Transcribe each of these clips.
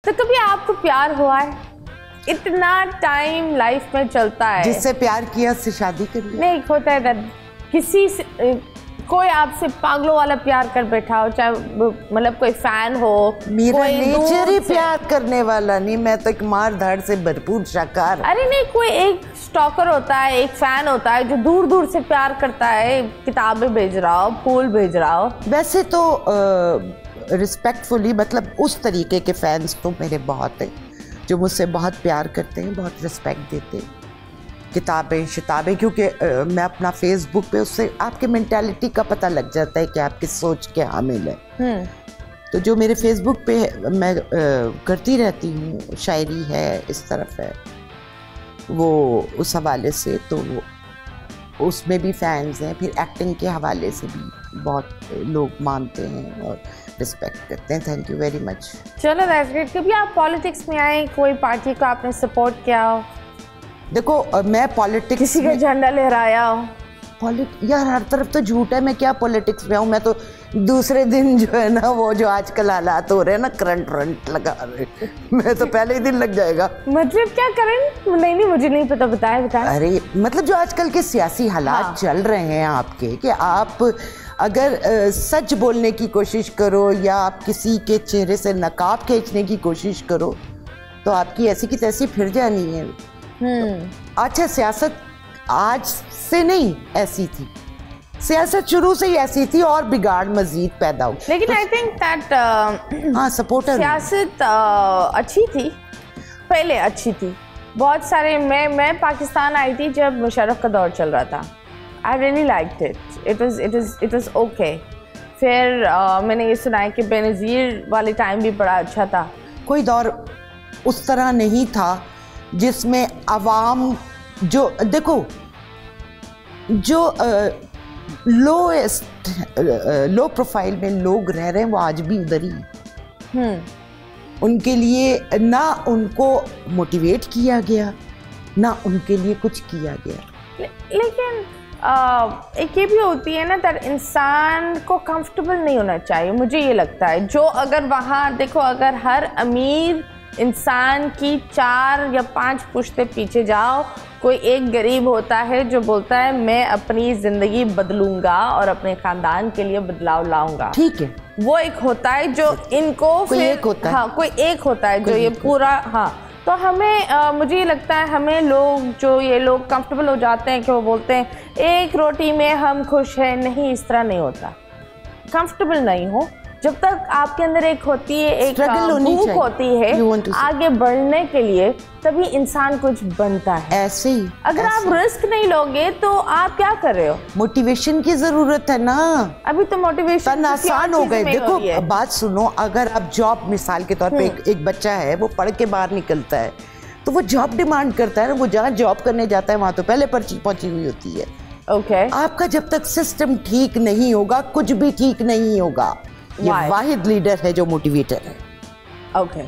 तो कभी आपको प्यार हुआ है? इतना टाइम लाइफ में चलता है, जिससे प्यार किया उससे शादी कर ली? नहीं, होता है that किसी से कोई आपसे पागलों वाला प्यार कर बैठा हो, चाहे मतलब कोई फैन हो। मेरा नेचर ही प्यार करने वाला नहीं, मैं तो एक मार धाड़ से भरपूर शाकाहार। अरे नहीं, कोई एक स्टॉकर होता है, एक फैन होता है जो दूर दूर से प्यार करता है, किताबें भेज रहा हो, फूल भेज रहा हो। वैसे तो रिस्पेक्टफुली, मतलब उस तरीके के फैंस तो मेरे बहुत हैं जो मुझसे बहुत प्यार करते हैं, बहुत रिस्पेक्ट देते हैं। किताबें शिताबें, क्योंकि मैं अपना फेसबुक पे, उससे आपके मेंटालिटी का पता लग जाता है कि आप किस सोच के हामिल है। तो जो मेरे फेसबुक पे मैं करती रहती हूँ, शायरी है, इस तरफ है, वो उस हवाले से तो उसमें भी फैंस हैं। फिर एक्टिंग के हवाले से भी बहुत लोग मानते हैं और रिस्पेक्ट करते हैं। Thank you very much. चलो दैट्स ग्रेट। कभी आप पॉलिटिक्स में आए, कोई पार्टी को आपने सपोर्ट किया हो? देखो मैं पॉलिटिक्स, किसी का झंडा लहराया हो? यार हर तरफ तो झूठ है, मैं क्या पॉलिटिक्स में आऊँ? मैं तो दूसरे दिन जो है ना, वो जो आजकल हालात हो रहे हैं ना, करंट लगा रहे, मैं तो पहले ही दिन लग जाएगा। मतलब क्या करंट? नहीं, मुझे नहीं पता, बताए। अरे मतलब जो आजकल के सियासी हालात चल रहे हैं आपके, कि आप अगर सच बोलने की कोशिश करो या आप किसी के चेहरे से नकाब खींचने की कोशिश करो तो आपकी ऐसी की तैसी फिर जानी है। अच्छा, सियासत आज से नहीं ऐसी थी, सियासत शुरू से ही ऐसी थी और बिगाड़ मजीद पैदा हो। लेकिन आई थिंक दैट हाँ, सपोर्टर सियासत अच्छी थी, पहले अच्छी थी। बहुत सारे मैं पाकिस्तान आई थी जब मुशर्रफ का दौर चल रहा था। I really liked it was okay. फिर मैंने ये सुना है कि बेनज़ीर वाले टाइम भी बड़ा अच्छा था। कोई दौर उस तरह नहीं था जिसमें अवाम, जो देखो जो लो प्रोफाइल में लोग रह रहे हैं वो आज भी उधर ही। उनके लिए ना उनको मोटिवेट किया गया, ना उनके लिए कुछ किया गया। लेकिन एक ये भी होती है ना, that इंसान को कंफर्टेबल नहीं होना चाहिए, मुझे ये लगता है। जो अगर वहाँ देखो, अगर हर अमीर इंसान की 4 या 5 पुश्ते पीछे जाओ, कोई एक गरीब होता है जो बोलता है मैं अपनी ज़िंदगी बदलूंगा और अपने ख़ानदान के लिए बदलाव लाऊंगा। ठीक है, वो एक होता है जो इनको कोई एक होता है। हाँ, कोई एक होता है जो ये पूरा। हाँ, तो हमें मुझे ये लगता है हमें ये लोग कंफर्टेबल हो जाते हैं कि वो बोलते हैं एक रोटी में हम खुश हैं। नहीं, इस तरह नहीं होता। कंफर्टेबल नहीं हो जब तक आपके अंदर एक होती है, एक भूख होती है आगे बढ़ने के लिए, तभी इंसान कुछ बनता है। ऐसे ही अगर आप रिस्क नहीं लोगे तो आप क्या कर रहे हो? मोटिवेशन की जरूरत है ना। अभी तो मोटिवेशन आसान हो गए। देखो बात सुनो, अगर आप जॉब, मिसाल के तौर पे एक बच्चा है, वो पढ़ के बाहर निकलता है तो वो जॉब डिमांड करता है ना। वो जहाँ जॉब करने जाता है वहां तो पहले पहुंची हुई होती है। ओके, आपका जब तक सिस्टम ठीक नहीं होगा कुछ भी ठीक नहीं होगा। ये वाहिद लीडर है जो मोटिवेटर है। ओके,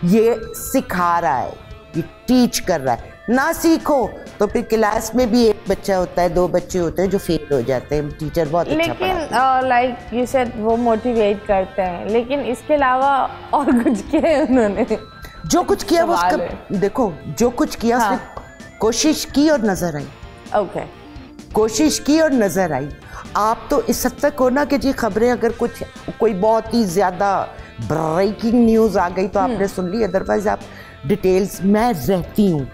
ये सिखा रहा है, ये टीच कर रहा है। ना सीखो तो फिर क्लास में भी एक बच्चा होता है, 2 बच्चे होते हैं जो फेल हो जाते हैं। टीचर बहुत अच्छा पढ़ाता है। लेकिन लाइक यू सेड वो मोटिवेट करते हैं, लेकिन इसके अलावा और कुछ किया है उन्होंने? जो कुछ किया वो उसका, देखो जो कुछ किया उसने कोशिश की और नजर आई। ओके, कोशिश की और नजर आई। आप तो इस हद तक हो ना कि जी खबरें अगर कोई बहुत ही ज़्यादा ब्रेकिंग न्यूज़ आ गई तो आपने सुन ली, अदरवाइज आप डिटेल्स। मैं रहती हूँ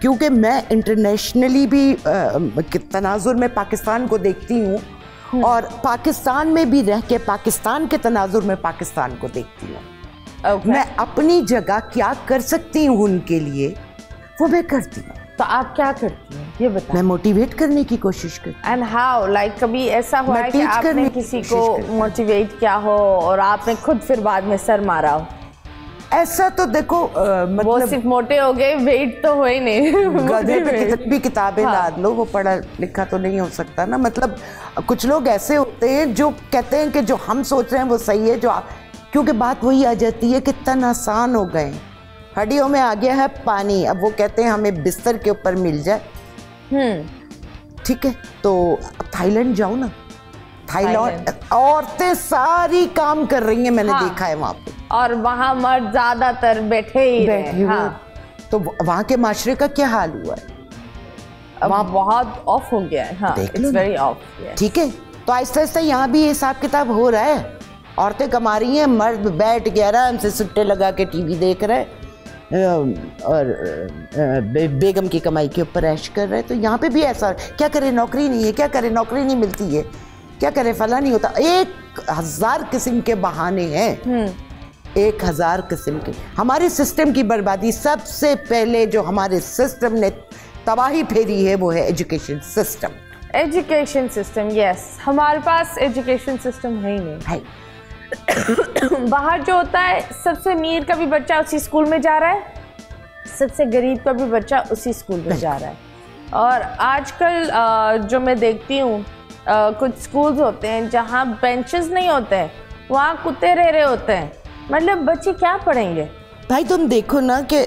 क्योंकि मैं इंटरनेशनली भी तनाजुर में पाकिस्तान को देखती हूँ और पाकिस्तान में भी रह के पाकिस्तान के तनाजुर में पाकिस्तान को देखती हूँ। मैं अपनी जगह क्या कर सकती हूँ उनके लिए, वो मैं करती हूँ। तो आप क्या करती हैं ये बताएं? मैं मोटिवेट करने की कोशिश करती। एंड हाउ, लाइक कभी ऐसा हुआ है कि आपने किसी को मोटिवेट किया हो और आपने खुद फिर बाद में सर मारा हो? ऐसा तो देखो मतलब वो सिर्फ मोटे हो गए, वेट तो हो ही नहीं। गधे पे कितनी किताबें लाद लो, वो पढ़ा लिखा तो नहीं हो सकता ना। मतलब कुछ लोग ऐसे होते हैं जो कहते हैं कि जो हम सोच रहे हैं वो सही है, क्योंकि बात वही आ जाती है कि तन आसान हो गए, हड्डियों में आ गया है पानी। अब वो कहते हैं हमें बिस्तर के ऊपर मिल जाए। ठीक है, तो अब थाईलैंड जाओ ना। थाईलैंड औरतें सारी काम कर रही हैं, मैंने देखा है वहां पे। और वहाँ मर्द ज्यादातर बैठे ही बैठे हुए। तो वहाँ के माशरे का क्या हाल हुआ है? अब बहुत ऑफ हो गया है। हाँ, इट्स वेरी ऑफ। ठीक है, तो आहिस्ता आहिस्ता यहाँ भी हिसाब किताब हो रहा है। औरतें कमा रही हैं, मर्द बैठ के आराम से सुट्टे लगा के टीवी देख रहे हैं और बेगम की कमाई के ऊपर ऐश कर रहे हैं। तो यहाँ पे भी ऐसा, क्या करें, नौकरी नहीं है, क्या करें, नौकरी नहीं मिलती है, क्या करें, फला नहीं होता। 1000 किस्म के बहाने हैं, 1000 किस्म के। हमारे सिस्टम की बर्बादी, सबसे पहले जो हमारे सिस्टम ने तबाही फेरी है वो है education system. Education system, yes. हमारे पास एजुकेशन सिस्टम है ही नहीं। है। बाहर जो होता है, सबसे अमीर का भी बच्चा उसी स्कूल में जा रहा है, सबसे गरीब का भी बच्चा उसी स्कूल में जा रहा है। और आजकल जो मैं देखती हूँ, कुछ स्कूल्स होते हैं जहाँ बेंचेस नहीं होते हैं, वहाँ कुत्ते रह रहे होते हैं। मतलब बच्चे क्या पढ़ेंगे? भाई तुम देखो ना कि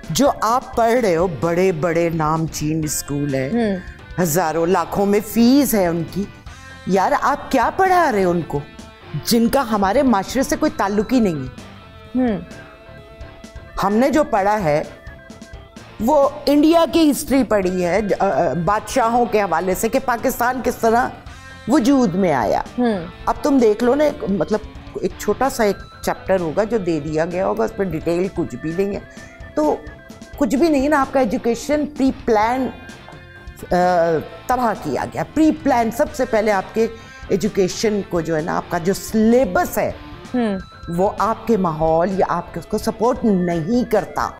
जो आप पढ़ रहे हो, बड़े बड़े नामचीन स्कूल है, हजारों लाखों में फीस है उनकी। यार आप क्या पढ़ा रहे हो उनको, जिनका हमारे माशरे से कोई ताल्लुक ही नहीं है। हमने जो पढ़ा है वो इंडिया की हिस्ट्री पढ़ी है, बादशाहों के हवाले से, कि पाकिस्तान किस तरह वजूद में आया। अब तुम देख लो ना, मतलब एक छोटा सा एक चैप्टर होगा जो दे दिया गया होगा, उस पर डिटेल कुछ भी नहीं है, तो कुछ भी नहीं ना। आपका एजुकेशन प्री प्लान तबाह किया गया। प्री प्लान, सबसे पहले आपके एजुकेशन को जो है ना, आपका जो सिलेबस है वो आपके माहौल या आपके उसको सपोर्ट नहीं करता।